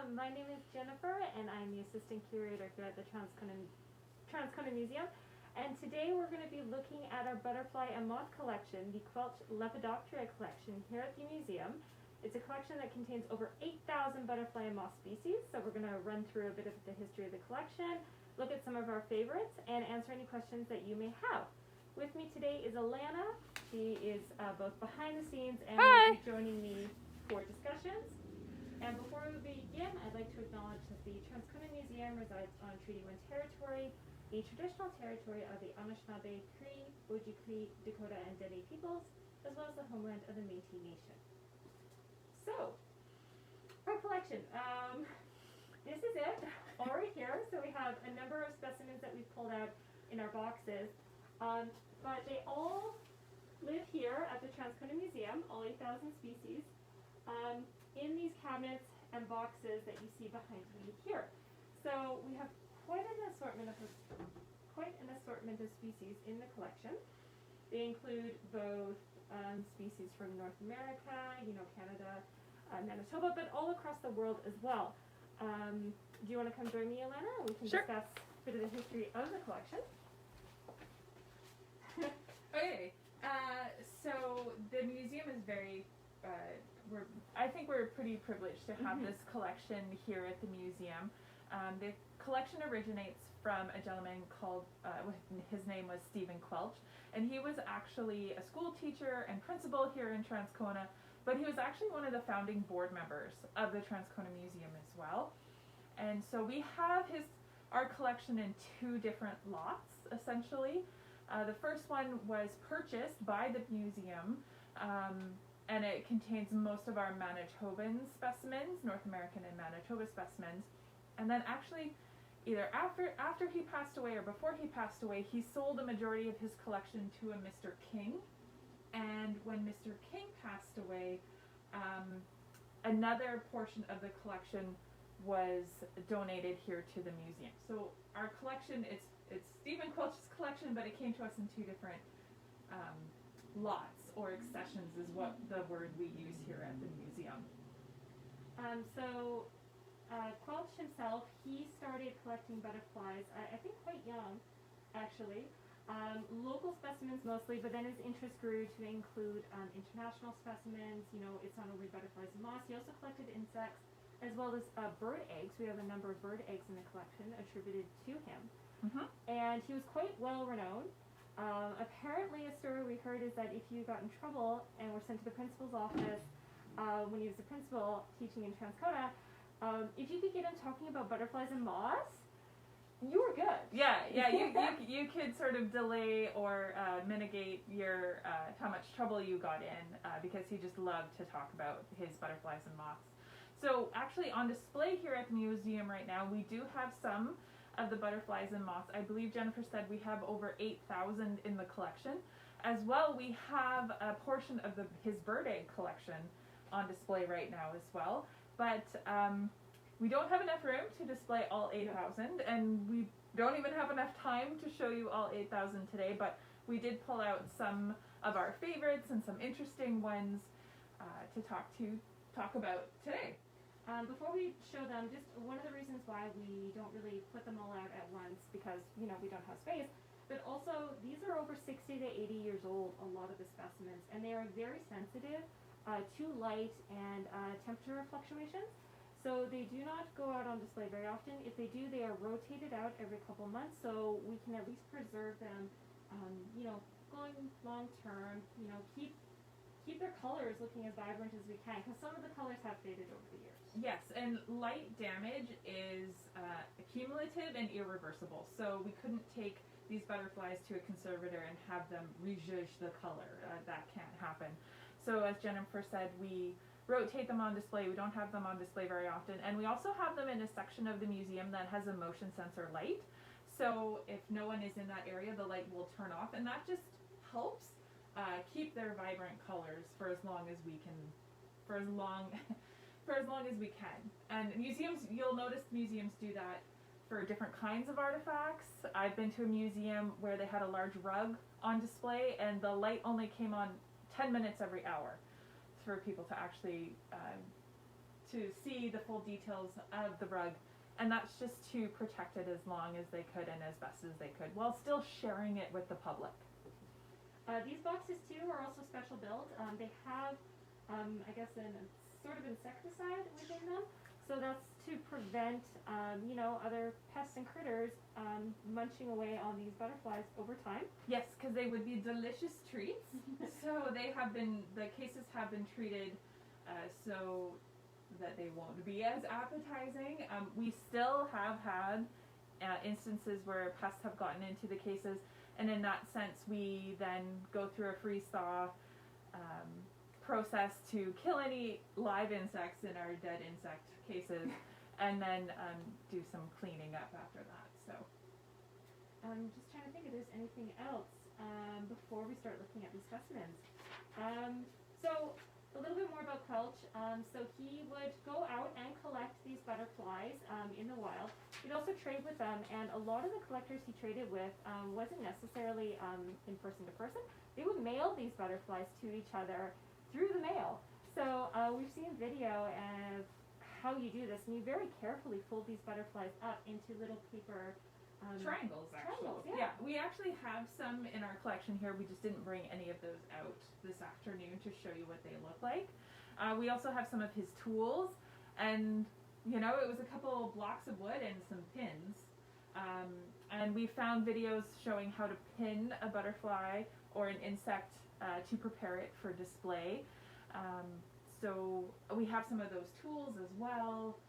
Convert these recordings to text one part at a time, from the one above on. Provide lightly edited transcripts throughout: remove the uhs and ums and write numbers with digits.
My name is Jennifer, and I'm the assistant curator here at the Transcona Museum. And today we're going to be looking at our butterfly and moth collection, the Quelch Lepidoptera collection here at the museum. It's a collection that contains over 8,000 butterfly and moth species, so we're going to run through a bit of the history of the collection, look at some of our favorites, and answer any questions that you may have. With me today is Alana. She is both behind the scenes and will be joining me for discussions. And before we begin, I'd like to acknowledge that the Transcona Museum resides on Treaty 1 territory, the traditional territory of the Anishinaabe, Cree, Ojibwe, Dakota, and Dene peoples, as well as the homeland of the Métis Nation. So, our collection. This is it, all right here. So we have a number of specimens that we've pulled out in our boxes, but they all live here at the Transcona Museum, all 8,000 species, in these cabinets and boxes that you see behind me here. So we have quite an assortment of species in the collection. They include both species from North America, Canada, Manitoba, but all across the world as well. Do you want to come join me, Alana? We can discuss a bit of the history of the collection. Okay, so the museum is very, I think we're pretty privileged to have this collection here at the museum. The collection originates from a gentleman called, his name was Stephen Quelch, and he was actually a school teacher and principal here in Transcona, but he was actually one of the founding board members of the Transcona Museum as well. And so we have our collection in two different lots, essentially. The first one was purchased by the museum, and it contains most of our Manitoban specimens, North American and Manitoba specimens. And then actually, either after he passed away or before he passed away, he sold a majority of his collection to a Mr. King. And when Mr. King passed away, another portion of the collection was donated here to the museum. So our collection, it's Stephen Quelch's collection, but it came to us in two different lots or accessions is what the word we use here at the museum. Quelch himself, he started collecting butterflies, I think quite young, actually. Local specimens mostly, but then his interest grew to include international specimens. It's not only butterflies and moths. He also collected insects as well as bird eggs. We have a number of bird eggs in the collection attributed to him. And he was quite well renowned. Apparently a story we heard is that if you got in trouble and were sent to the principal's office when he was the principal teaching in Transcona, if you could get him talking about butterflies and moths, you were good. Yeah, you could sort of delay or mitigate your how much trouble you got in because he just loved to talk about his butterflies and moths. So actually on display here at the museum right now, we do have some of the butterflies and moths. I believe Jennifer said we have over 8,000 in the collection. As well, we have a portion of his bird egg collection on display right now as well. But we don't have enough room to display all 8,000, and we don't even have enough time to show you all 8,000 today, but we did pull out some of our favorites and some interesting ones to talk about today. Before we show them, just one of the reasons why we don't really put them all out at once, because we don't have space, but also these are over 60 to 80 years old, a lot of the specimens, and they are very sensitive to light and temperature fluctuations. So they do not go out on display very often. If they do, they are rotated out every couple months, so we can at least preserve them, going long term, keep their colors looking as vibrant as we can, because some of the colors have faded over the years. Yes, and light damage is cumulative and irreversible, so we couldn't take these butterflies to a conservator and have them rejudge the color. That can't happen. So as Jennifer said, we rotate them on display. We don't have them on display very often, and we also have them in a section of the museum that has a motion sensor light. So if no one is in that area, the light will turn off, and that just helps keep their vibrant colors for as long as we can, for as long as we can. And museums, you'll notice museums do that for different kinds of artifacts. I've been to a museum where they had a large rug on display, and the light only came on 10 minutes every hour for people to actually to see the full details of the rug, and that's just to protect it as long as they could and as best as they could, while still sharing it with the public. These boxes too are also special built. They have, I guess, a sort of insecticide within them, so that's to prevent, other pests and critters munching away on these butterflies over time. Yes, because they would be delicious treats. So the cases have been treated so that they won't be as appetizing. We still have had instances where pests have gotten into the cases, and in that sense we then go through a freeze-thaw process to kill any live insects in our dead insect cases, and then do some cleaning up after that. So I'm just trying to think if there's anything else before we start looking at these specimens. So a little bit more about Quelch. So he would go out and collect these butterflies in the wild. He'd also trade with them, and a lot of the collectors he traded with wasn't necessarily in person to person. They would mail these butterflies to each other through the mail. So we've seen video of how you do this, and you very carefully fold these butterflies up into little paper triangles, actually. Triangles, yeah. We actually have some in our collection here. We just didn't bring any of those out this afternoon to show you what they look like. We also have some of his tools, and it was a couple blocks of wood and some pins. And we found videos showing how to pin a butterfly or an insect to prepare it for display. So we have some of those tools as well.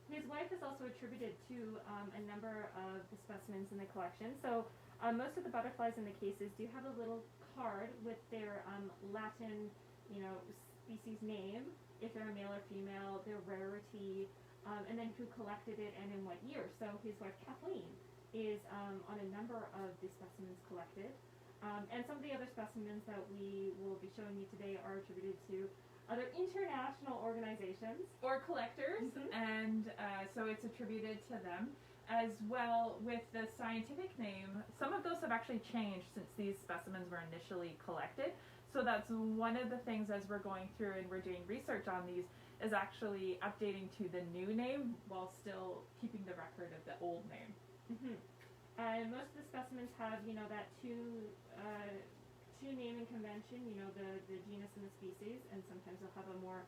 His wife is also attributed to a number of the specimens in the collection. So most of the butterflies in the cases do have a little card with their Latin, species name, if they're a male or female, their rarity, and then who collected it and in what year. So his wife Kathleen is on a number of the specimens collected. And some of the other specimens that we will be showing you today are attributed to other international organizations or collectors, and so it's attributed to them as well. With the scientific name, some of those have actually changed since these specimens were initially collected. So that's one of the things as we're going through and we're doing research on these, is actually updating to the new name while still keeping the record of the old name. And most of the specimens have, that two naming convention, the genus and the species, and sometimes they'll have a more,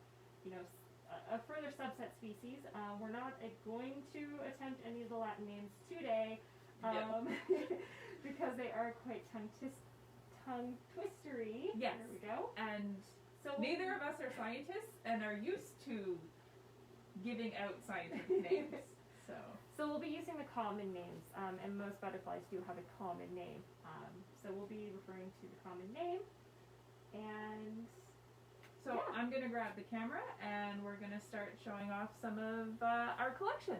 a further subset species. We're not going to attempt any of the Latin names today, because they are quite tongue twistery. Yes. There we go. And so neither of us are scientists and are used to giving out scientific names. So we'll be using the common names, and most butterflies do have a common name. So we'll be referring to the common name. And so I'm going to grab the camera and we're going to start showing off some of our collection.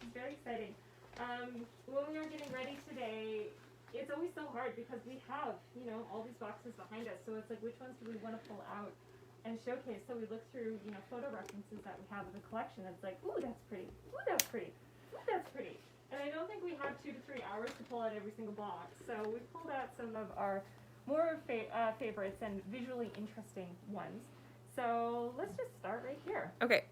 It's very exciting. When we were getting ready today, it's always so hard because we have, all these boxes behind us. So it's like, which ones do we want to pull out and showcase? So we look through, photo references that we have of the collection. And it's like, ooh, that's pretty. Ooh, that's pretty. Ooh, that's pretty. And I don't think we have 2 to 3 hours to pull out every single box. So we pulled out some of our more favorites and visually interesting ones. So let's just start right here. Okay.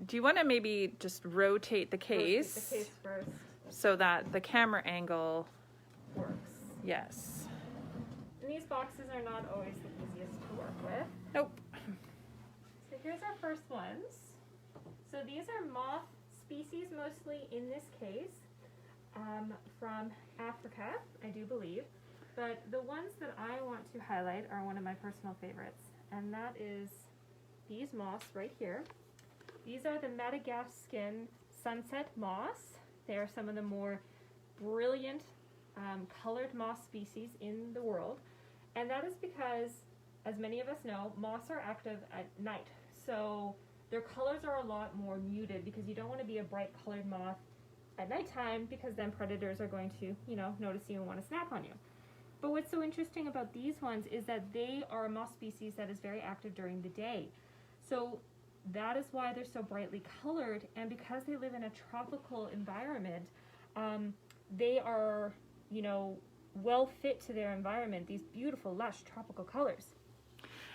Do you want to maybe just rotate the case? Rotate the case first. So that the camera angle works. Yes. And these boxes are not always the easiest to work with. Nope. So here's our first ones. So these are moth species, mostly in this case, from Africa, I do believe. But the ones that I want to highlight are one of my personal favorites, and that is these moths right here. These are the Madagascan sunset moths. They are some of the more brilliant colored moth species in the world, and that is because, as many of us know, moths are active at night. So their colors are a lot more muted because you don't want to be a bright colored moth at nighttime, because then predators are going to, notice you and want to snack on you. But what's so interesting about these ones is that they are a moth species that is very active during the day. So that is why they're so brightly colored, and because they live in a tropical environment, they are, well fit to their environment, these beautiful, lush tropical colors.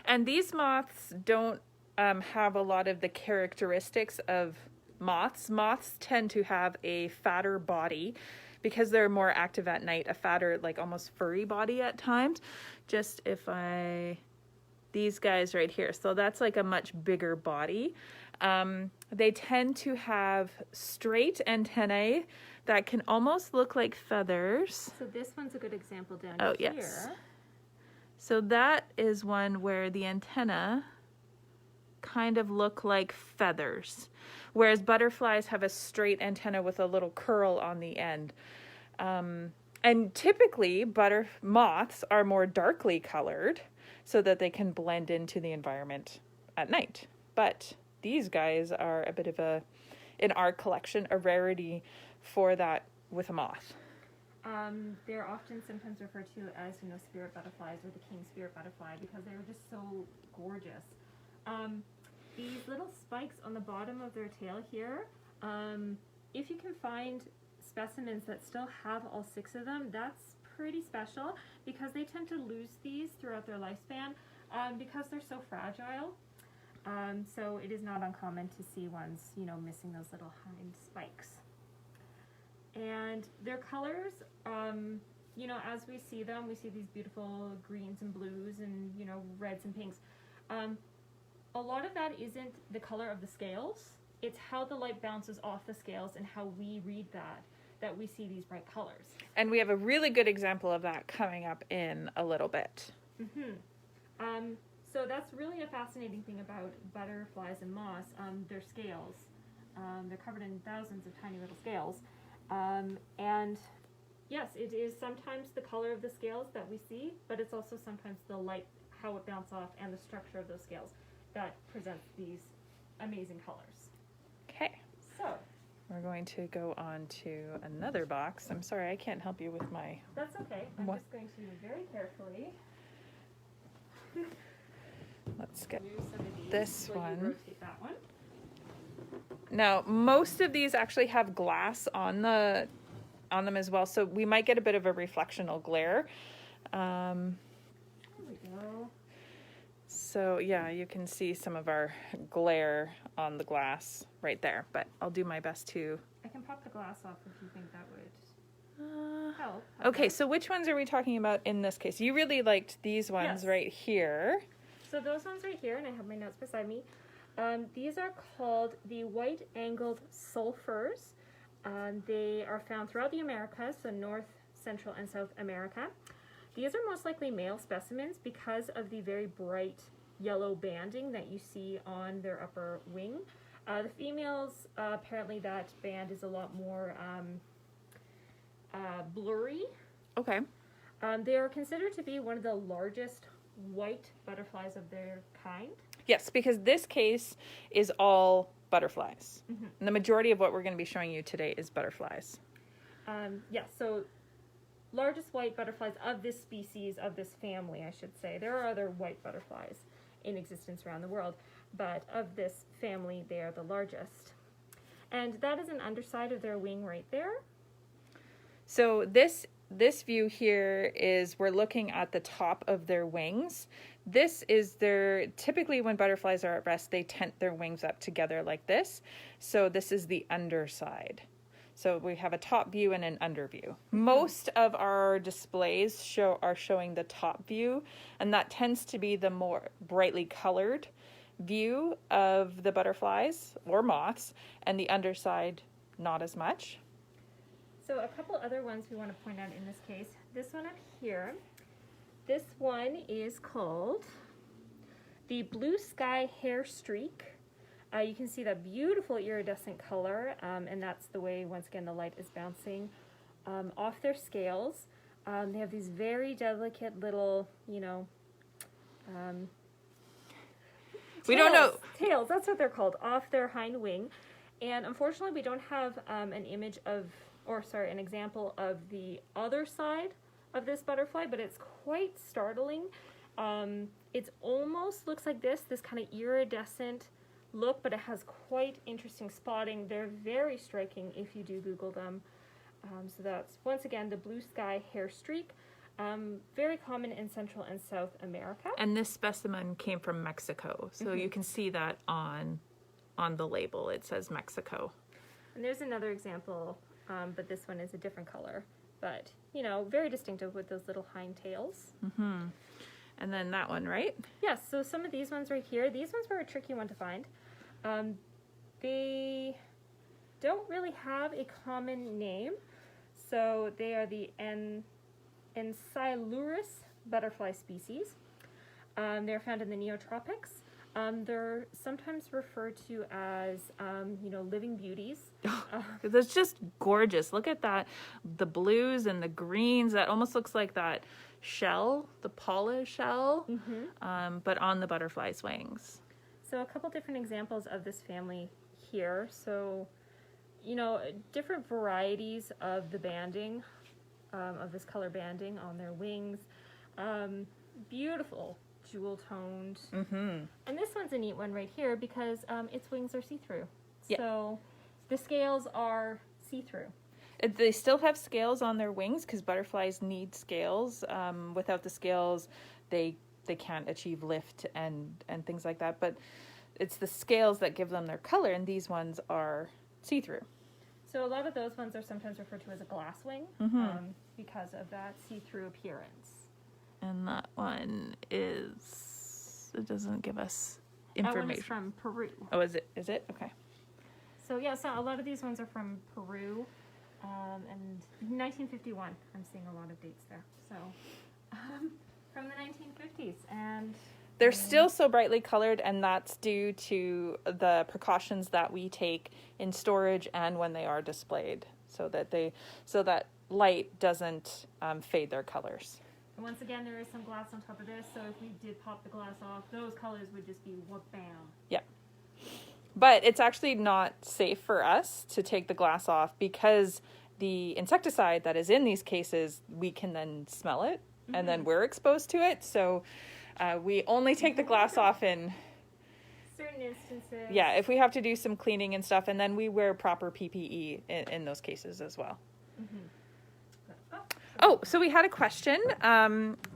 And these moths don't have a lot of the characteristics of moths. Moths tend to have a fatter body because they're more active at night, a fatter, like almost furry body at times. Just these guys right here. So that's like a much bigger body. They tend to have straight antennae that can almost look like feathers. So this one's a good example down here. Yes. So that is one where the antenna kind of look like feathers, whereas butterflies have a straight antenna with a little curl on the end. And typically moths are more darkly colored so that they can blend into the environment at night. But these guys are a bit of in our collection, a rarity for that with a moth. They're often sometimes referred to as, spirit butterflies or the king spirit butterfly because they were just so gorgeous. These little spikes on the bottom of their tail here, if you can find specimens that still have all 6 of them, that's pretty special because they tend to lose these throughout their lifespan because they're so fragile. So it is not uncommon to see ones, missing those little hind spikes. And their colors, as we see them, we see these beautiful greens and blues and, reds and pinks. A lot of that isn't the color of the scales. It's how the light bounces off the scales and how we read that we see these bright colors. And we have a really good example of that coming up in a little bit. So that's really a fascinating thing about butterflies and moths, their scales. They're covered in thousands of tiny little scales. And yes, it is sometimes the color of the scales that we see, but it's also sometimes the light, how it bounces off, and the structure of those scales that presents these amazing colors. Okay. So we're going to go on to another box. I'm sorry, I can't help you with my... That's okay. I'm just going to very carefully... Let's get these this one. Rotate that one. Now, most of these actually have glass on them as well, so we might get a bit of a reflectional glare. There we go. So yeah, you can see some of our glare on the glass right there, but I'll do my best to... I can pop the glass off if you think that would help. Okay, so which ones are we talking about in this case? You really liked these ones right here. So those ones right here, and I have my notes beside me. These are called the white angled sulfurs. They are found throughout the Americas, so North, Central, and South America. These are most likely male specimens because of the very bright yellow banding that you see on their upper wing. The females, apparently that band is a lot more blurry. Okay. They are considered to be one of the largest white butterflies of their kind. Yes, because this case is all butterflies. Mm-hmm. And the majority of what we're going to be showing you today is butterflies. Yes, so largest white butterflies of this species, of this family, I should say. There are other white butterflies in existence around the world, but of this family, they are the largest. And that is an underside of their wing right there. So this view here is we're looking at the top of their wings. This is typically when butterflies are at rest, they tent their wings up together like this. So this is the underside. So we have a top view and an under view. Mm-hmm. Most of our displays are showing the top view, and that tends to be the more brightly colored view of the butterflies or moths, and the underside not as much. So a couple other ones we want to point out in this case. This one up here, this one is called the blue sky hair streak. You can see that beautiful iridescent color, and that's the way, once again, the light is bouncing off their scales. They have these very delicate little, we don't know. Tails, that's what they're called, off their hind wing. And unfortunately, we don't have an example of the other side of this butterfly, but it's quite startling. It almost looks like this kind of iridescent look, but it has quite interesting spotting. They're very striking if you do Google them. So that's, once again, the blue sky hair streak. Very common in Central and South America. And this specimen came from Mexico, so you can see that on the label. It says Mexico. And there's another example, but this one is a different color. But, you know, very distinctive with those little hind tails. And then that one, right? Yes, so some of these ones right here, these ones were a tricky one to find. They don't really have a common name. So they are the Encylurus butterfly species. They're found in the neotropics. They're sometimes referred to as, you know, living beauties. That's just gorgeous. Look at that. The blues and the greens. That almost looks like that shell, the Paula shell, but on the butterfly's wings. So a couple different examples of this family here. So, you know, different varieties of the banding, of this color banding on their wings. Beautiful jewel toned. And this one's a neat one right here because its wings are see-through. Yeah. So the scales are see-through. They still have scales on their wings because butterflies need scales. Without the scales, they can't achieve lift and things like that. But it's the scales that give them their color, and these ones are see-through. So a lot of those ones are sometimes referred to as a glass wing because of that see-through appearance. And that one is, it doesn't give us That information. one's from Peru. Oh, is it? Is it? Okay. So yeah, so a lot of these ones are from Peru, and 1951. I'm seeing a lot of dates there. So from the 1950s, and They're still so brightly colored, and that's due to the precautions that we take in storage and when they are displayed, so that light doesn't fade their colors. and once again, there is some glass on top of this. So if we did pop the glass off, those colors would just be whoop bam. Yeah. But it's actually not safe for us to take the glass off because the insecticide that is in these cases, we can then smell it and then we're exposed to it. So we only take the glass off in Certain instances. yeah, if we have to do some cleaning and stuff, and then we wear proper PPE in those cases as well. Oh, so we had a question.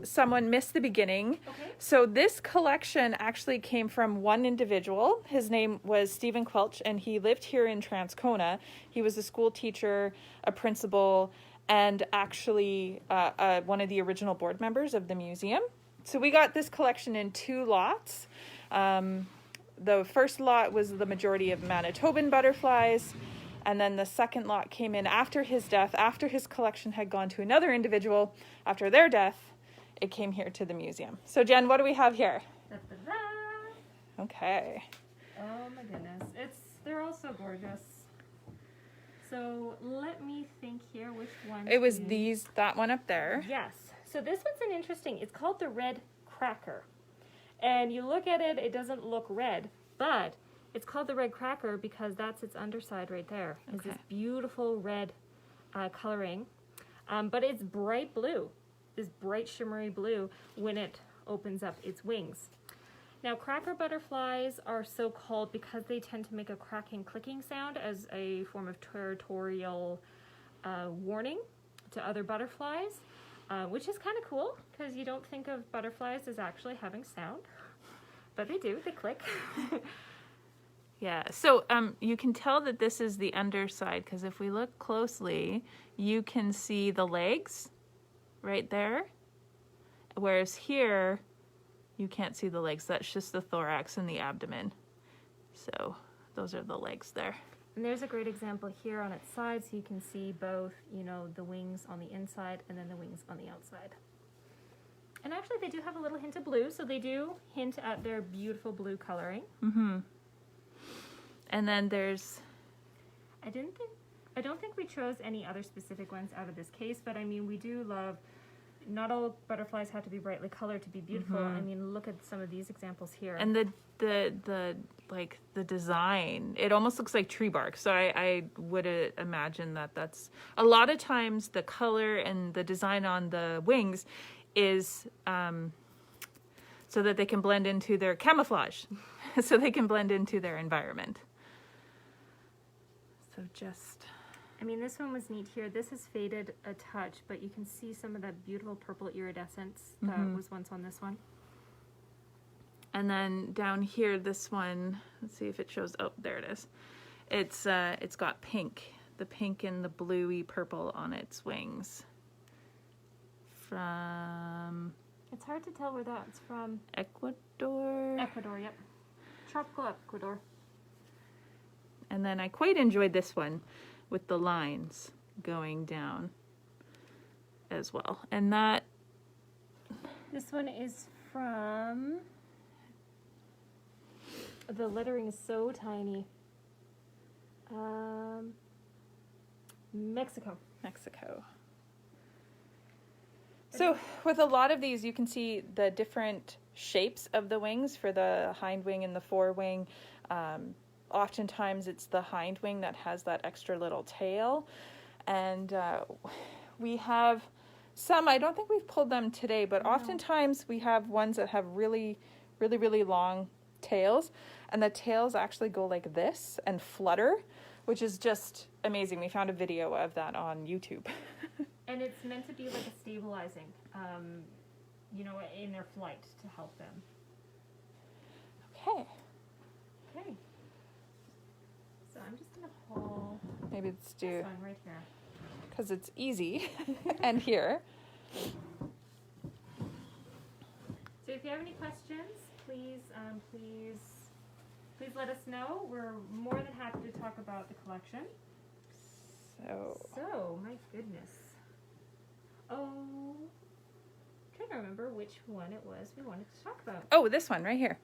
Someone missed the beginning. Okay. So this collection actually came from one individual. His name was Stephen Quelch, and he lived here in Transcona. He was a school teacher, a principal, and actually one of the original board members of the museum. So we got this collection in 2 lots. The first lot was the majority of Manitoban butterflies. And then the second lot came in after his death, after his collection had gone to another individual. After their death, it came here to the museum. So Jen, what do we have here? Da-da-da. Okay. Oh my goodness. They're all so gorgeous. So let me think here which one. It was that one up there. Yes. So this one's an interesting, it's called the red cracker. And you look at it, it doesn't look red, but it's called the red cracker because that's its underside right there. It's this beautiful red coloring. But it's bright blue, this bright shimmery blue when it opens up its wings. Now, cracker butterflies are so called because they tend to make a cracking, clicking sound as a form of territorial warning to other butterflies, which is kind of cool because you don't think of butterflies as actually having sound, but they do, they click. Yeah, so you can tell that this is the underside because if we look closely, you can see the legs right there, whereas here, you can't see the legs. That's just the thorax and the abdomen. So those are the legs there. And there's a great example here on its side, so you can see both, you know, the wings on the inside and then the wings on the outside. And actually, they do have a little hint of blue, so they do hint at their beautiful blue coloring. And then there's... I don't think we chose any other specific ones out of this case, but I mean, we do love... Not all butterflies have to be brightly colored to be beautiful. I mean, look at some of these examples here. And the design, it almost looks like tree bark. So I would imagine that that's a lot of times the color and the design on the wings is so that they can blend into their camouflage, so they can blend into their environment. So just I mean, this one was neat here. This has faded a touch, but you can see some of that beautiful purple iridescence that was once on this one. And then down here, this one, let's see if it shows. Oh, there it is. It's got pink, the pink and the bluey purple on its wings. From... It's hard to tell where that's from. Ecuador? Ecuador, yep. Tropical Ecuador. And then I quite enjoyed this one with the lines going down as well. And that... This one is from... The lettering is so tiny. Mexico. Mexico. So with a lot of these, you can see the different shapes of the wings for the hind wing and the forewing. Oftentimes it's the hind wing that has that extra little tail. And we have some, I don't think we've pulled them today, but oftentimes we have ones that have really, really, really long tails. And the tails actually go like this and flutter, which is just amazing. We found a video of that on YouTube. And it's meant to be like a stabilizing, you know, in their flight to help them. Okay. Okay. So I'm just going to pull Maybe let's do, this one right here. because it's easy, and here. So if you have any questions, please let us know. We're more than happy to talk about the collection. So my goodness. Oh, I'm trying to remember which one it was we wanted to talk about. Oh, this one right here.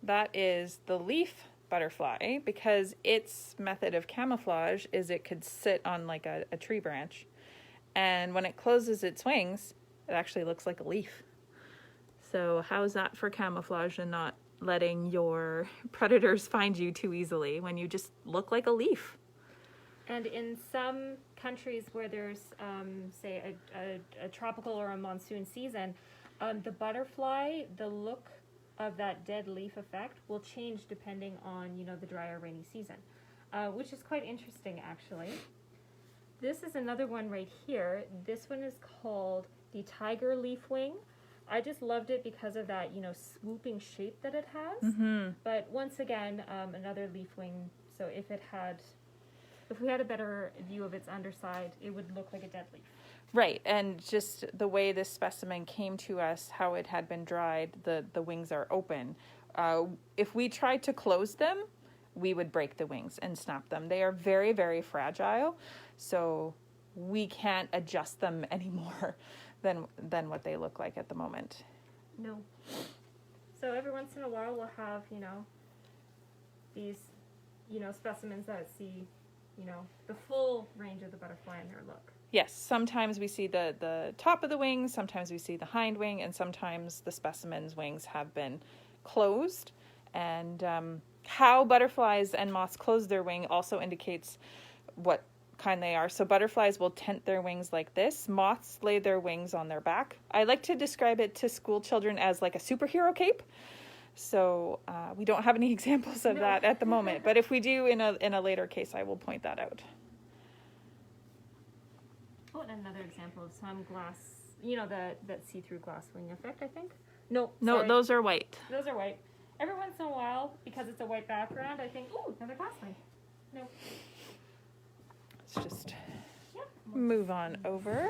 That is the leaf butterfly, because its method of camouflage is it could sit on like a tree branch, and when it closes its wings, it actually looks like a leaf. So how's that for camouflage and not letting your predators find you too easily when you just look like a leaf? And in some countries where there's, say, a tropical or a monsoon season, the butterfly, the look of that dead leaf effect will change depending on, you know, the dry or rainy season, which is quite interesting, actually. This is another one right here. This one is called the tiger leaf wing. I just loved it because of that, you know, swooping shape that it has. But once again, another leaf wing. So if we had a better view of its underside, it would look like a dead leaf. Right, and just the way this specimen came to us, how it had been dried, the wings are open. If we tried to close them, we would break the wings and snap them. They are very, very fragile, so we can't adjust them any more than what they look like at the moment. No. So every once in a while we'll have, you know, these, you know, specimens that see, you know, the full range of the butterfly and their look. Yes, sometimes we see the top of the wings, sometimes we see the hind wing, and sometimes the specimen's wings have been closed. And how butterflies and moths close their wing also indicates what kind they are. So butterflies will tent their wings like this. Moths lay their wings on their back. I like to describe it to school children as like a superhero cape. So we don't have any examples of that at the moment, but if we do in a later case, I will point that out. Oh, and another example of some glass, you know, that see-through glass wing effect, I think. No, those are white. Those are white. Every once in a while, because it's a white background, I think, ooh, another glass wing. No. Let's just move on over.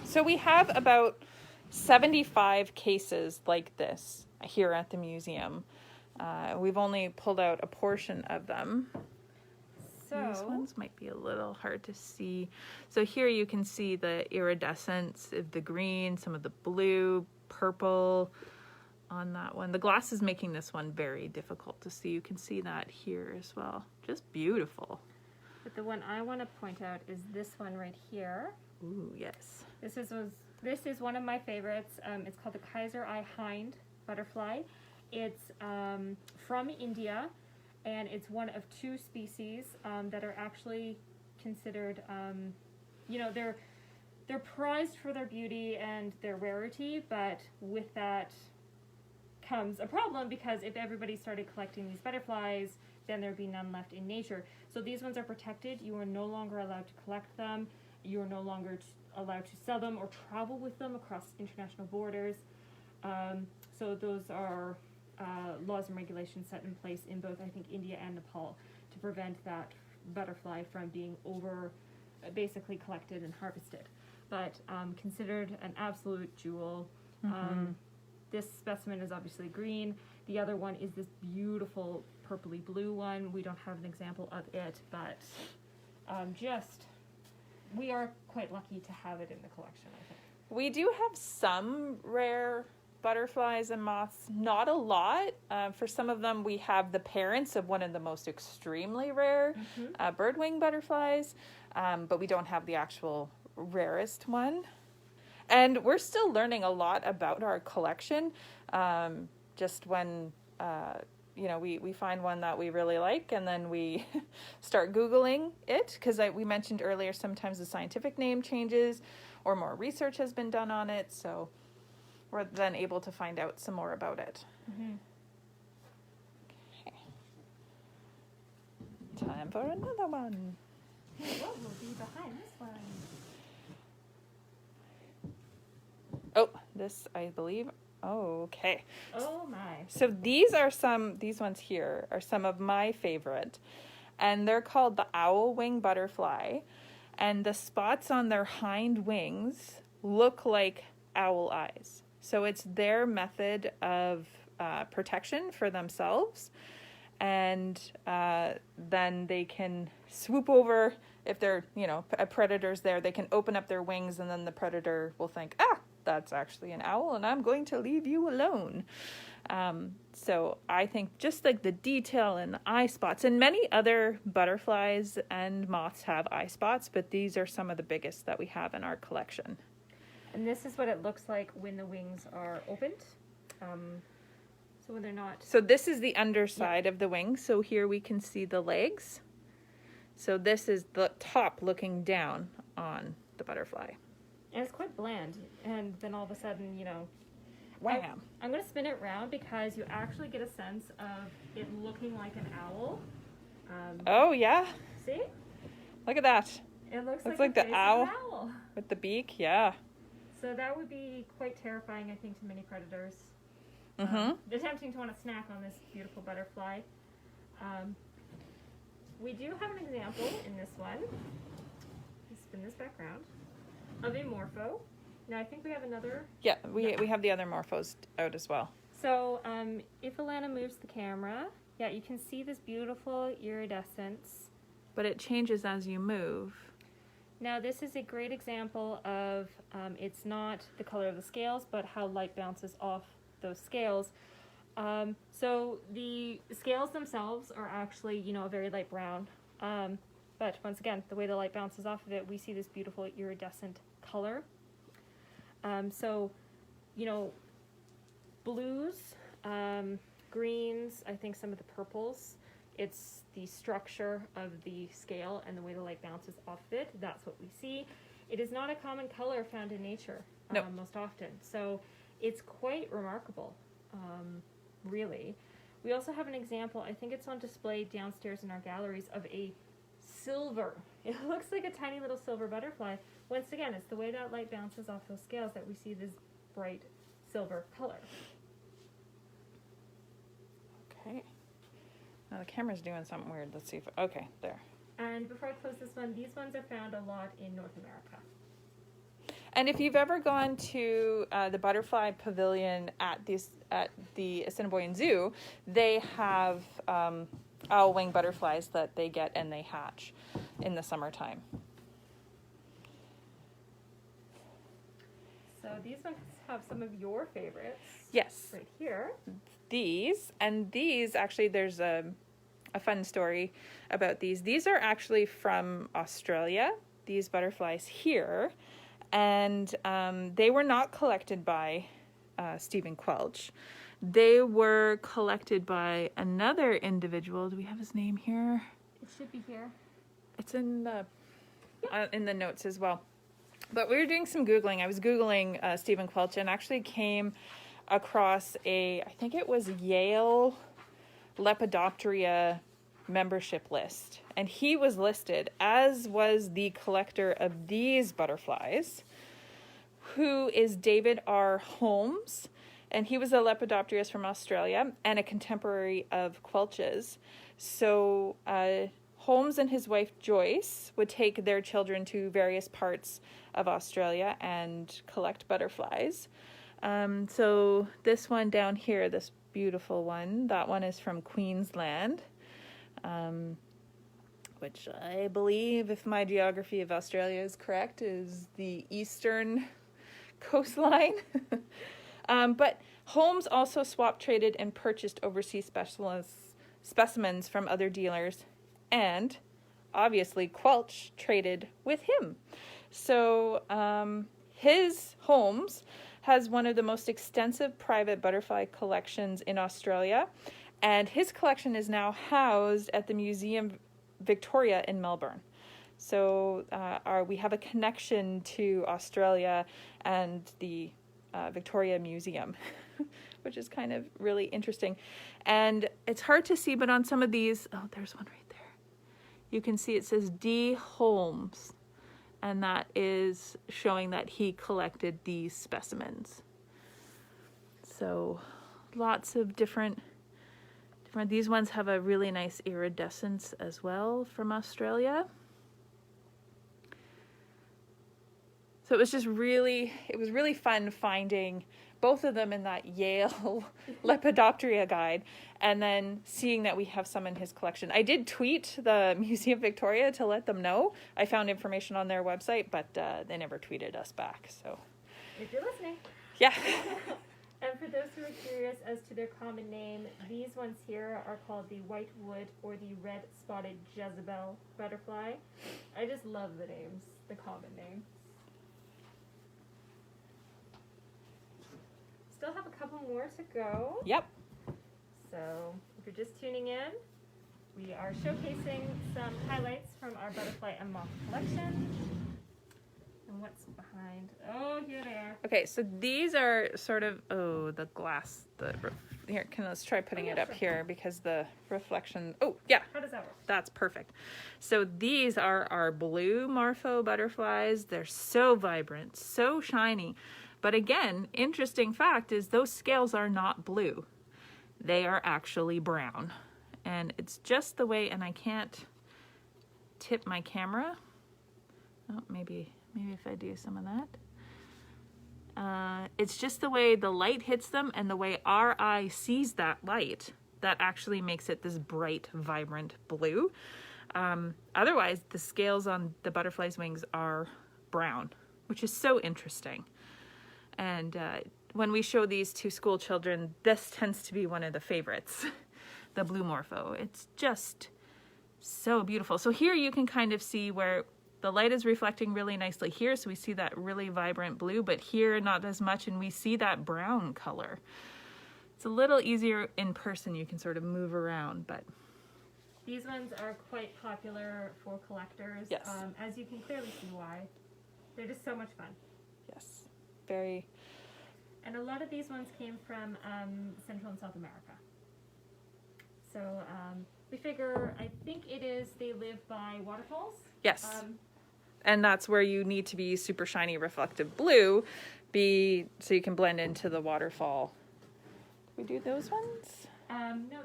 So we have about 75 cases like this here at the museum. We've only pulled out a portion of them. So these ones might be a little hard to see. So here you can see the iridescence of the green, some of the blue, purple on that one. The glass is making this one very difficult to see. You can see that here as well. Just beautiful. But the one I want to point out is this one right here. Ooh, yes. This is one of my favorites. It's called the Kaiser Hind butterfly. It's from India, and it's one of two species that are actually considered, you know, they're prized for their beauty and their rarity, but with that becomes a problem because if everybody started collecting these butterflies, then there'd be none left in nature. So these ones are protected. You are no longer allowed to collect them. You are no longer allowed to sell them or travel with them across international borders. So those are laws and regulations set in place in both, I think, India and Nepal to prevent that butterfly from being basically collected and harvested. But considered an absolute jewel. This specimen is obviously green. The other one is this beautiful purpley blue one. We don't have an example of it, but we are quite lucky to have it in the collection, I think. We do have some rare butterflies and moths, not a lot. For some of them, we have the parents of one of the most extremely rare birdwing butterflies, but we don't have the actual rarest one. And we're still learning a lot about our collection. Just when, we find one that we really like and then we start Googling it, because we mentioned earlier, sometimes the scientific name changes or more research has been done on it. So we're then able to find out some more about it. Okay. Time for another one. What will be behind this one? Oh, this, I believe. Oh, okay. Oh my. So these ones here are some of my favorite. And they're called the owl wing butterfly. And the spots on their hind wings look like owl eyes. So it's their method of protection for themselves. And then they can swoop over, if they're, a predator's there, they can open up their wings and then the predator will think, that's actually an owl and I'm going to leave you alone. So I think just like the detail and the eye spots, and many other butterflies and moths have eye spots, but these are some of the biggest that we have in our collection. And this is what it looks like when the wings are opened. So when they're not... So this is the underside of the wing. So here we can see the legs. So this is the top looking down on the butterfly. And it's quite bland. And then all of a sudden, Wham! I'm going to spin it around because you actually get a sense of it looking like an owl. Oh, yeah. See? Look at that. It looks like the owl an owl with the beak. Yeah. So that would be quite terrifying, I think, to many predators. Attempting to want to snack on this beautiful butterfly. We do have an example in this one. Let's spin this back around. Of a Morpho. Now I think we have another. Yeah, we have the other Morphos out as well. So if Alana moves the camera, you can see this beautiful iridescence. But it changes as you move. Now this is a great example of it's not the color of the scales, but how light bounces off those scales. So the scales themselves are actually, a very light brown. But once again, the way the light bounces off of it, we see this beautiful iridescent color. So, blues, greens, I think some of the purples, it's the structure of the scale and the way the light bounces off of it. That's what we see. It is not a common color found in nature most often. So it's quite remarkable, really. We also have an example, I think it's on display downstairs in our galleries, of a silver. It looks like a tiny little silver butterfly. Once again, it's the way that light bounces off those scales that we see this bright silver color. Okay. Now the camera's doing something weird. Let's see if... Okay, there. And before I close this one, these ones are found a lot in North America. And if you've ever gone to the butterfly pavilion at the Assiniboine Zoo, they have owl wing butterflies that they get and they hatch in the summertime. So these ones have some of your favorites. Yes. Right here. These, actually, there's a fun story about these. These are actually from Australia, these butterflies here. And they were not collected by Stephen Quelch. They were collected by another individual. Do we have his name here? It should be here. It's in the notes as well. But we were doing some Googling. I was Googling Stephen Quelch and actually came across I think it was Yale Lepidoptera membership list. And he was listed, as was the collector of these butterflies, who is David R. Holmes. And he was a lepidopterist from Australia and a contemporary of Quelch's. So Holmes and his wife Joyce would take their children to various parts of Australia and collect butterflies. So this one down here, this beautiful one, that one is from Queensland, which I believe, if my geography of Australia is correct, is the eastern coastline. But Holmes also swap traded and purchased overseas specimens from other dealers, and obviously Quelch traded with him. So Holmes has one of the most extensive private butterfly collections in Australia, and his collection is now housed at the Museum Victoria in Melbourne. So we have a connection to Australia and the Victoria Museum, which is kind of really interesting. And it's hard to see, but on some of these, oh, there's one right there. You can see it says D. Holmes, and that is showing that he collected these specimens. So lots of different, these ones have a really nice iridescence as well from Australia. So it was really fun finding both of them in that Yale Lepidoptera guide, and then seeing that we have some in his collection. I did tweet the Museum Victoria to let them know. I found information on their website, but they never tweeted us back. So, if you're listening. Yeah. And for those who are curious as to their common name, these ones here are called the whitewood or the red-spotted Jezebel butterfly. I just love the names, the common names. Still have a couple more to go. Yep. So if you're just tuning in, we are showcasing some highlights from our butterfly and moth collection. And what's behind? Oh, here they are. Okay, so these are sort of, the glass, here, let's try putting it up here because the reflection, How does that work? That's perfect. So these are our blue Marfo butterflies. They're so vibrant, so shiny. But again, interesting fact is those scales are not blue. They are actually brown. And it's just the way, and I can't tip my camera. Oh, maybe if I do some of that. It's just the way the light hits them and the way our eye sees that light that actually makes it this bright, vibrant blue. Otherwise, the scales on the butterfly's wings are brown, which is so interesting. And when we show these to school children, this tends to be one of the favorites, the blue Morpho. It's just so beautiful. So here you can kind of see where the light is reflecting really nicely here, so we see that really vibrant blue, but here not as much, and we see that brown color. It's a little easier in person. You can sort of move around, but these ones are quite popular for collectors. Yes. As you can clearly see why. They're just so much fun. Yes. Very. And a lot of these ones came from Central and South America. So we figure, I think they live by waterfalls. Yes. And that's where you need to be super shiny, reflective blue, so you can blend into the waterfall. Did we do those ones? No,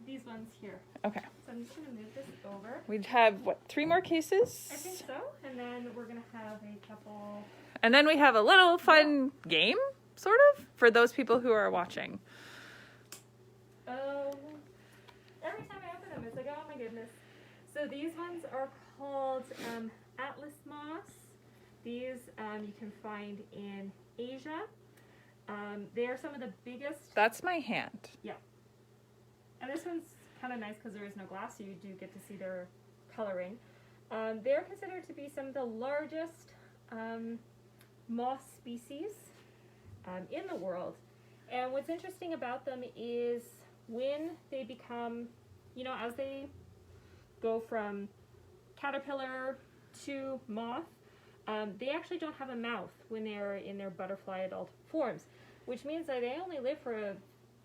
these ones here. Okay. So I'm just going to move this over. We'd have, 3 more cases? I think so. And then we're going to have a couple. And then we have a little fun game, sort of, for those people who are watching. Oh, every time I open them, it's like, oh my goodness. So these ones are called Atlas moths. These you can find in Asia. They are some of the biggest. That's my hand. Yeah. And this one's kind of nice because there is no glass, so you do get to see their coloring. They're considered to be some of the largest moth species in the world. And what's interesting about them is when they become, as they go from caterpillar to moth, they actually don't have a mouth when they're in their butterfly adult forms. which means that they only live for a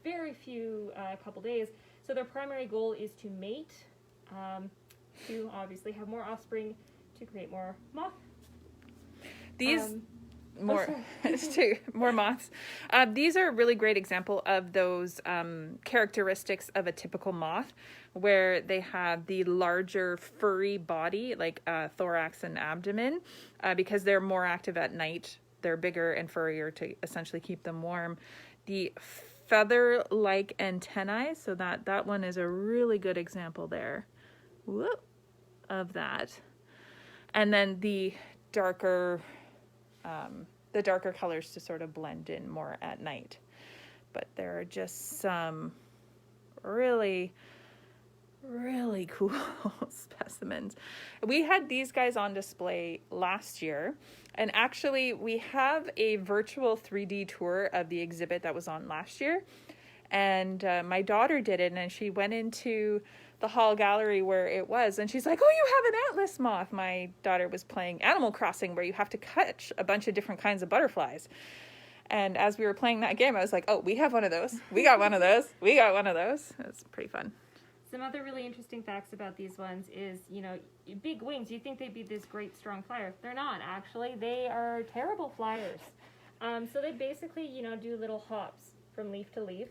very few couple days. So their primary goal is to mate, to obviously have more offspring, to create more moth. These more moths. These are a really great example of those characteristics of a typical moth, where they have the larger furry body, like thorax and abdomen, because they're more active at night. They're bigger and furrier to essentially keep them warm. The feather-like antennae, so that one is a really good example there. Whoop, of that. And then the darker colors to sort of blend in more at night. But there are just some really, really cool specimens. We had these guys on display last year, and actually we have a virtual 3D tour of the exhibit that was on last year, and my daughter did it, and she went into the hall gallery where it was, and she's like, oh, you have an atlas moth. My daughter was playing Animal Crossing, where you have to catch a bunch of different kinds of butterflies. And as we were playing that game, I was like, oh, we have one of those. We got one of those. We got one of those. It's pretty fun. Some other really interesting facts about these ones is, big wings. You'd think they'd be this great, strong flyer. They're not, actually. They are terrible flyers. So they basically, do little hops from leaf to leaf.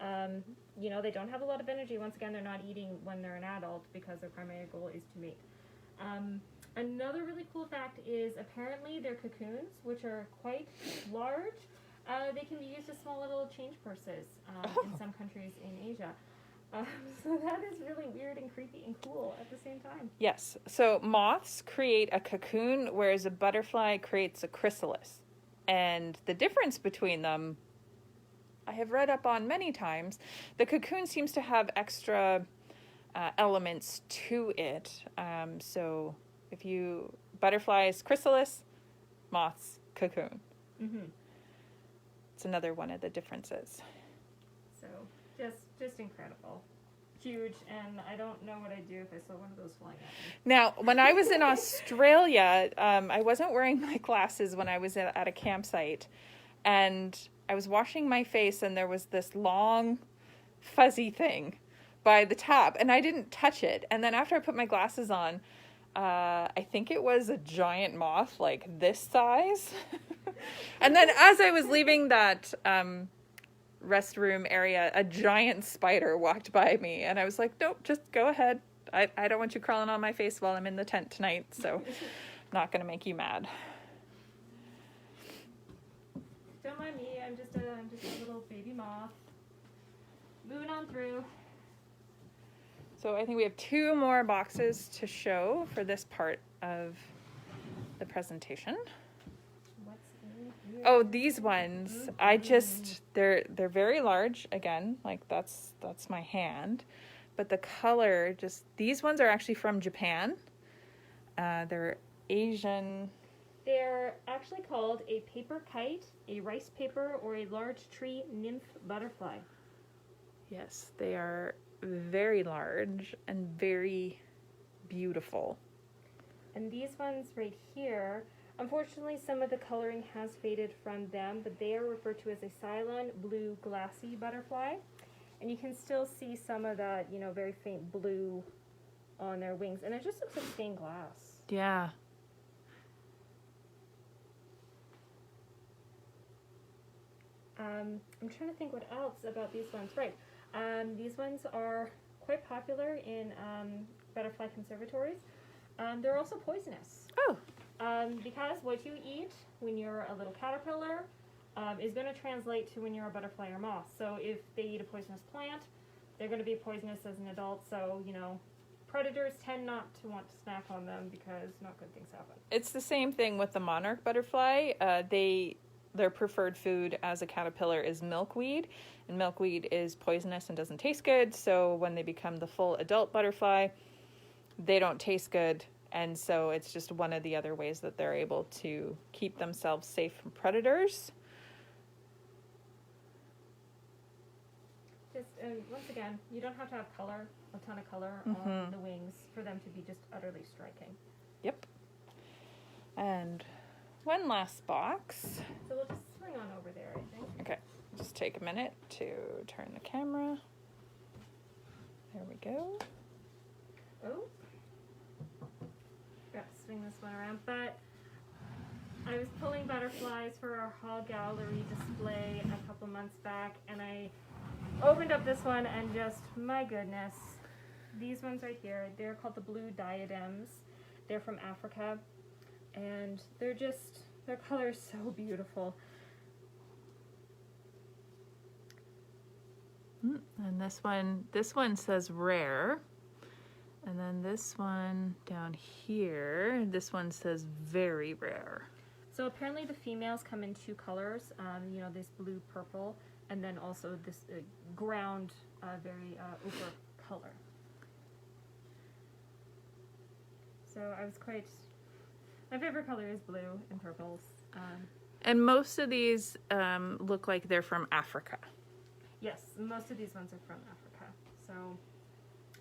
They don't have a lot of energy. Once again, they're not eating when they're an adult because their primary goal is to mate. Another really cool fact is apparently their cocoons, which are quite large, they can be used as small little change purses in some countries in Asia. So that is really weird and creepy and cool at the same time. Yes. So moths create a cocoon, whereas a butterfly creates a chrysalis. And the difference between them, I have read up on many times. The cocoon seems to have extra elements to it. So if butterflies chrysalis, moths cocoon. Mm-hmm. It's another one of the differences. So just incredible. Huge, and I don't know what I'd do if I saw one of those flying at me. Now, when I was in Australia, I wasn't wearing my glasses when I was at a campsite, and I was washing my face, and there was this long, fuzzy thing by the tap, and I didn't touch it. And then after I put my glasses on, I think it was a giant moth, like this size. And then as I was leaving that restroom area, a giant spider walked by me, and I was like, nope, just go ahead. I don't want you crawling on my face while I'm in the tent tonight, so I'm not going to make you mad. Don't mind me, I'm just a little baby moth. Moving on through. So I think we have 2 more boxes to show for this part of the presentation. What's in here? Oh, these ones, they're very large, again, like that's my hand. But the color, these ones are actually from Japan. They're Asian. They're actually called a paper kite, a rice paper, or a large tree nymph butterfly. Yes, they are very large and very beautiful. And these ones right here, unfortunately some of the coloring has faded from them, but they are referred to as a Cylon blue glassy butterfly. And you can still see some of that, very faint blue on their wings. And it just looks like stained glass. Yeah. I'm trying to think what else about these ones. Right. These ones are quite popular in butterfly conservatories. They're also poisonous. Oh. Because what you eat when you're a little caterpillar is going to translate to when you're a butterfly or moth. So if they eat a poisonous plant, they're going to be poisonous as an adult. So, predators tend not to want to snack on them because not good things happen. It's the same thing with the monarch butterfly. Their preferred food as a caterpillar is milkweed, and milkweed is poisonous and doesn't taste good. So when they become the full adult butterfly, they don't taste good, and so it's just one of the other ways that they're able to keep themselves safe from predators. Once again, you don't have to have a ton of color on the wings for them to be just utterly striking. Yep. And one last box. So we'll just swing on over there, I think. Okay. Just take a minute to turn the camera. There we go. Oh, got to swing this one around, but I was pulling butterflies for our hall gallery display a couple months back, and I opened up this one and just, my goodness, these ones right here, they're called the blue diadems. They're from Africa, and they're just, their color is so beautiful. And this one says rare. And then this one down here, this one says very rare. So apparently the females come in two colors, you know, this blue purple, and then also this ground, very ochre color. So I was quite, my favorite color is blue and purples. And most of these look like they're from Africa. Yes, most of these ones are from Africa. So,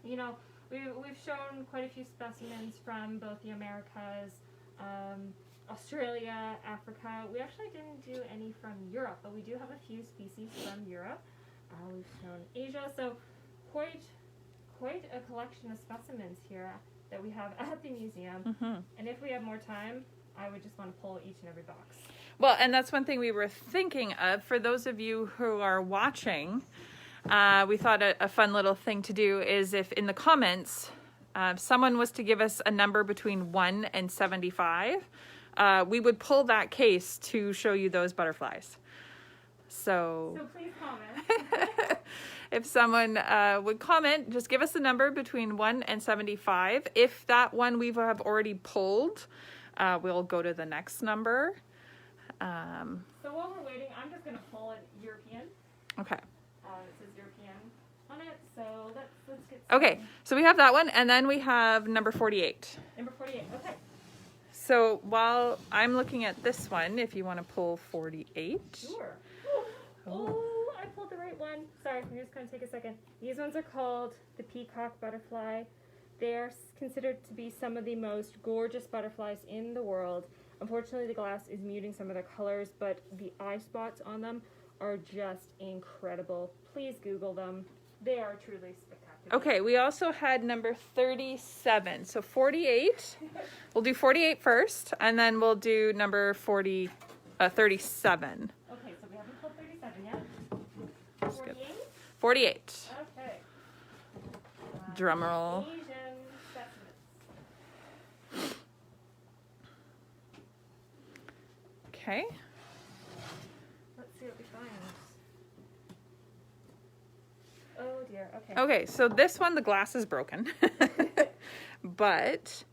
you know, we've shown quite a few specimens from both the Americas, Australia, Africa. We actually didn't do any from Europe, but we do have a few species from Europe. We've shown Asia, so quite a collection of specimens here that we have at the museum. Mm-hmm. And if we have more time, I would just want to pull each and every box. Well, and that's one thing we were thinking of. For those of you who are watching, we thought a fun little thing to do is if in the comments someone was to give us a number between 1 and 75, we would pull that case to show you those butterflies. So please comment. if someone would comment, just give us a number between 1 and 75. If that one we have already pulled, we'll go to the next number. So while we're waiting, I'm just going to pull it European. Okay. It says European on it, so let's get started. Okay, so we have that one, and then we have number 48. Number 48, okay. So while I'm looking at this one, if you want to pull 48. Sure. Oh, I pulled the right one. Sorry, I'm just going to take a second. These ones are called the Peacock Butterfly. They are considered to be some of the most gorgeous butterflies in the world. Unfortunately, the glass is muting some of their colors, but the eye spots on them are just incredible. Please Google them. They are truly spectacular. Okay, we also had number 37. So 48. We'll do 48 first, and then we'll do number 37. Okay, so we haven't pulled 37 yet. 48? 48. Okay. Drum roll. Asian specimens. Okay. Let's see what we find. Oh dear, okay. Okay, so this one, the glass is broken. But,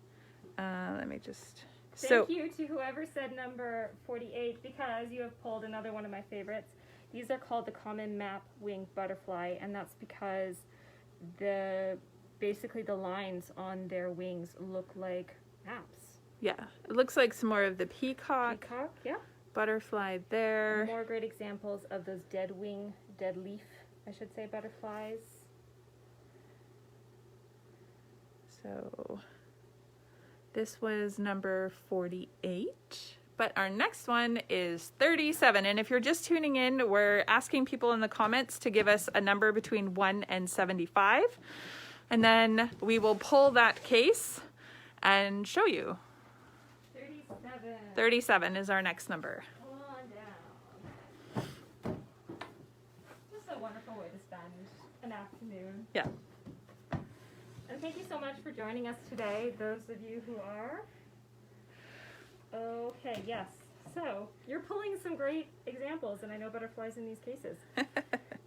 let me just... Thank you to whoever said number 48, because you have pulled another one of my favorites. These are called the common map wing butterfly, and that's because basically the lines on their wings look like maps. Yeah, it looks like some more of the peacock Yeah. butterfly there. More great examples of those dead leaf, I should say, butterflies. So this was number 48, but our next one is 37. And if you're just tuning in, we're asking people in the comments to give us a number between 1 and 75. And then we will pull that case and show you. 37 is our next number. Come on down. Just a wonderful way to spend an afternoon. Yeah. And thank you so much for joining us today, those of you who are. Okay, yes. So, you're pulling some great examples, and I know butterflies in these cases.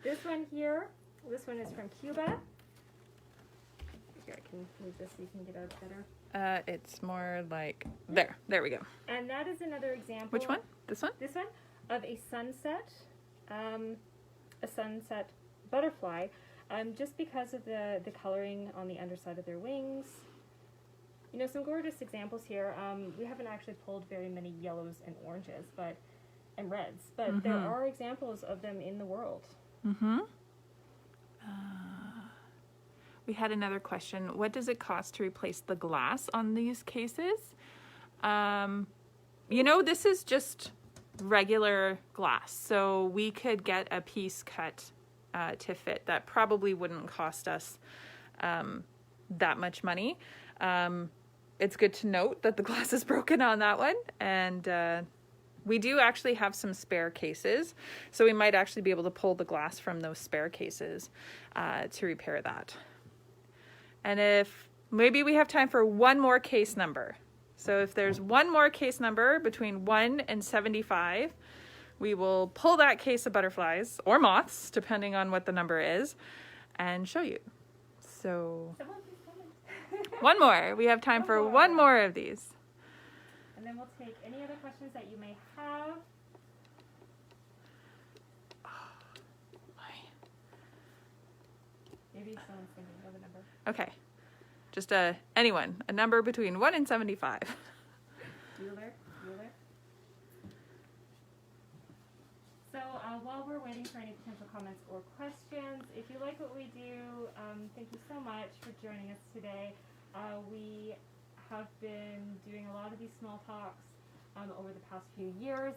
This one is from Cuba. Here, I can move this so you can get out better. It's more like there we go. And that is another example. Which one? This one? This one of a sunset butterfly, just because of the coloring on the underside of their wings. You know, some gorgeous examples here. We haven't actually pulled very many yellows and oranges, and reds, but there are examples of them in the world. Mm-hmm. We had another question. What does it cost to replace the glass on these cases? You know, this is just regular glass. So we could get a piece cut to fit. That probably wouldn't cost us that much money. It's good to note that the glass is broken on that one, and we do actually have some spare cases, so we might actually be able to pull the glass from those spare cases to repair that. And if maybe we have time for one more case number. So if there's one more case number between 1 and 75, we will pull that case of butterflies or moths, depending on what the number is, and show you. So one more. We have time for one more of these. And then we'll take any other questions that you may have. Maybe someone's thinking of a number. Okay. Just anyone. A number between 1 and 75. Bueller. So while we're waiting for any potential comments or questions, if you like what we do, thank you so much for joining us today. We have been doing a lot of these small talks over the past few years.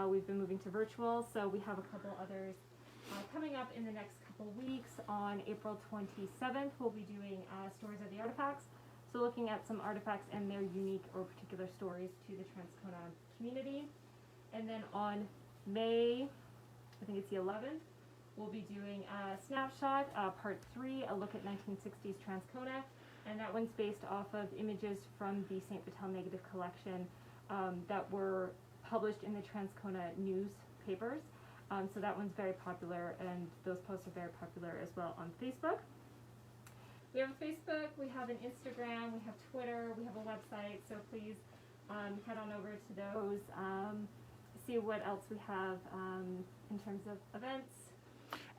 We've been moving to virtual, so we have a couple others coming up in the next couple weeks. On April 27th, we'll be doing Stories of the Artifacts. So looking at some artifacts and their unique or particular stories to the Transcona community. And then on May, I think it's the 11th, we'll be doing Snapshot, Part 3, a look at 1960s Transcona. And that one's based off of images from the St. Vital negative collection that were published in the Transcona newspapers. So that one's very popular, and those posts are very popular as well on Facebook. We have a Facebook, we have an Instagram, we have Twitter, we have a website, so please head on over to those, see what else we have in terms of events.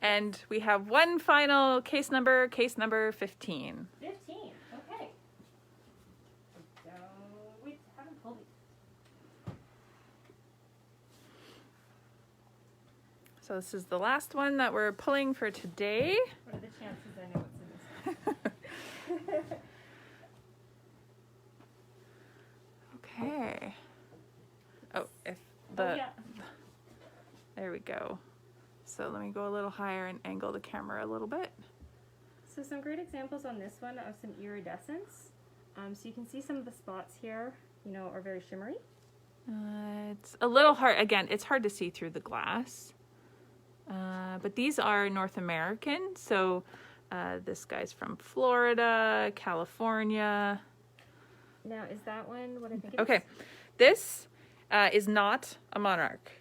And we have one final case number 15. 15, okay. So we haven't pulled these. So this is the last one that we're pulling for today. What are the chances I know what's in this one? Okay. Oh, there we go. So let me go a little higher and angle the camera a little bit. So some great examples on this one of some iridescence. So you can see some of the spots here, are very shimmery. It's a little hard. Again, it's hard to see through the glass. But these are North American. So this guy's from Florida, California. Now, is that one what I think it is? Okay. This is not a monarch.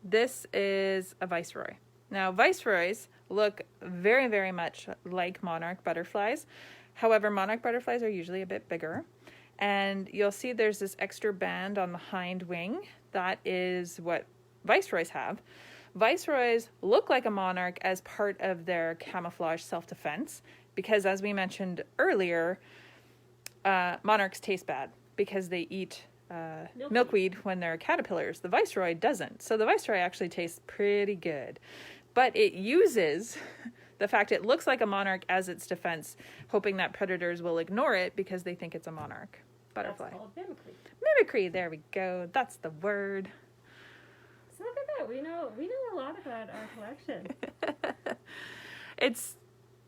This is a viceroy. Now, viceroys look very, very much like monarch butterflies. However, monarch butterflies are usually a bit bigger. And you'll see there's this extra band on the hind wing. That is what viceroys have. Viceroys look like a monarch as part of their camouflage self-defense because, as we mentioned earlier, monarchs taste bad because they eat milkweed when they're caterpillars. The viceroy doesn't. So the viceroy actually tastes pretty good. But it uses the fact it looks like a monarch as its defense, hoping that predators will ignore it because they think it's a monarch butterfly. That's called mimicry. Mimicry, there we go. That's the word. So look at that. We know a lot about our collection.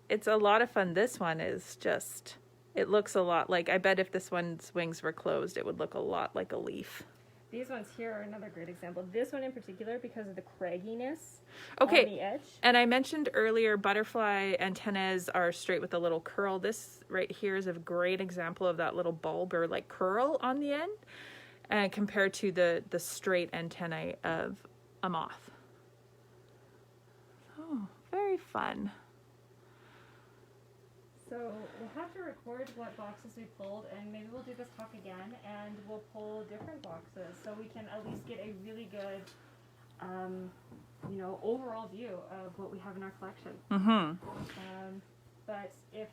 It's a lot of fun. This one is just, it looks a lot like, I bet if this one's wings were closed, it would look a lot like a leaf. These ones here are another great example. This one in particular because of the cragginess on the edge. And I mentioned earlier butterfly antennas are straight with a little curl. This right here is a great example of that little bulb or like curl on the end compared to the straight antennae of a moth. Oh, very fun. So we'll have to record what boxes we pulled, and maybe we'll do this talk again, and we'll pull different boxes so we can at least get a really good, overall view of what we have in our collection. Mm-hmm. But if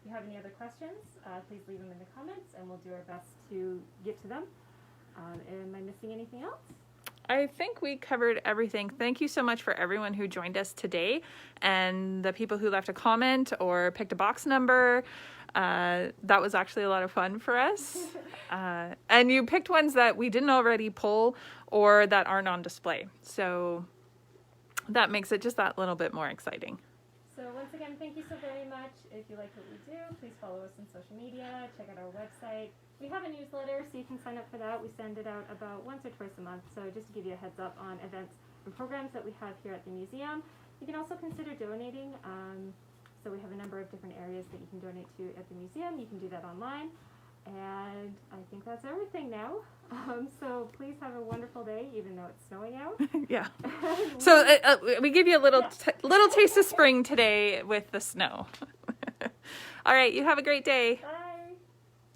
you have any other questions, please leave them in the comments, and we'll do our best to get to them. Am I missing anything else? I think we covered everything. Thank you so much for everyone who joined us today and the people who left a comment or picked a box number. That was actually a lot of fun for us. And you picked ones that we didn't already pull or that aren't on display. So that makes it just that little bit more exciting. So once again, thank you so very much. If you like what we do, please follow us on social media, check out our website. We have a newsletter, so you can sign up for that. We send it out about once or twice a month, so just to give you a heads up on events and programs that we have here at the museum. You can also consider donating. So we have a number of different areas that you can donate to at the museum. You can do that online. And I think that's everything now. So please have a wonderful day, even though it's snowing out. Yeah. So we give you a little little taste of spring today with the snow. All right, you have a great day. Bye.